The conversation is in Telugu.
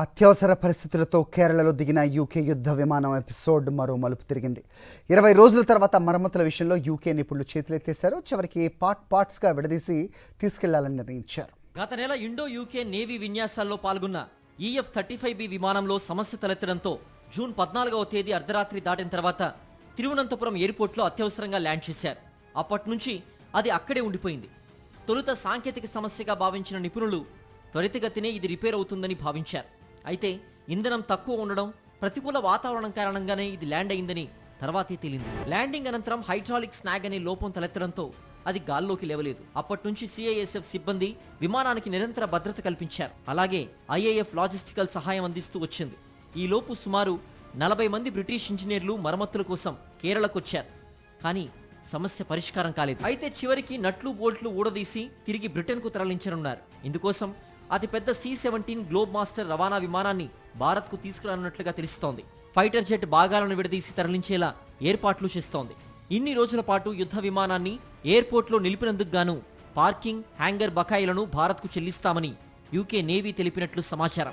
అత్యవసర పరిస్థితులతో కేరళలో దిగిన యూకే యుద్ధ విమానం ఎపిసోడ్ మరో మలుపు తిరిగింది. 20 రోజుల తర్వాత మరమ్మతుల విషయంలో యూకే నిపుణులు చేతులెత్తేశారు. చివరికి పార్ట్స్గా విడదీసి తీసుకెళ్లాలని నిర్ణయించారు. గత నెల ఇండో యూకే నేవీ విన్యాసాల్లో పాల్గొన్న EF-35B విమానంలో సమస్య తలెత్తడంతో జూన్ 14వ తేదీ అర్ధరాత్రి దాటిన తర్వాత తిరువనంతపురం ఎయిర్పోర్ట్లో అత్యవసరంగా ల్యాండ్ చేశారు. అప్పటి నుంచి అది అక్కడే ఉండిపోయింది. తొలుత సాంకేతిక సమస్యగా భావించిన నిపుణులు త్వరితగతినే ఇది రిపేర్ అవుతుందని భావించారు. అయితే ఇంధనం తక్కువ ఉండడం, ప్రతికూల వాతావరణం కారణంగానే ఇది ల్యాండ్ అయిందని తర్వాతే తేలింది. ల్యాండింగ్ అనంతరం హైడ్రాలిక్ స్నాగ్ అనే లోపం తలెత్తడంతో అది గాల్లోకి లేవలేదు. అప్పటి నుంచి CISF సిబ్బంది విమానానికి నిరంతర భద్రత కల్పించారు. అలాగే IAF లాజిస్టికల్ సహాయం అందిస్తూ వచ్చింది. ఈ లోపు సుమారు 40 మంది బ్రిటిష్ ఇంజనీర్లు మరమ్మతుల కోసం కేరళకొచ్చారు. కానీ సమస్య పరిష్కారం కాలేదు. అయితే చివరికి నట్లు బోల్ట్లు ఊడదీసి తిరిగి బ్రిటన్కు తరలించనున్నారు. ఇందుకోసం అతిపెద్ద C-17 గ్లోబ్ మాస్టర్ రవాణా విమానాన్ని భారత్కు తీసుకురానున్నట్లుగా తెలుస్తోంది. ఫైటర్ జెట్ భాగాలను విడదీసి తరలించేలా ఏర్పాట్లు చేస్తోంది. ఇన్ని రోజుల పాటు యుద్ధ విమానాన్ని ఎయిర్పోర్ట్లో నిలిపినందుకు గాను పార్కింగ్, హ్యాంగర్ బకాయిలను భారత్కు చెల్లిస్తామని యూకే నేవీ తెలిపినట్లు సమాచారం.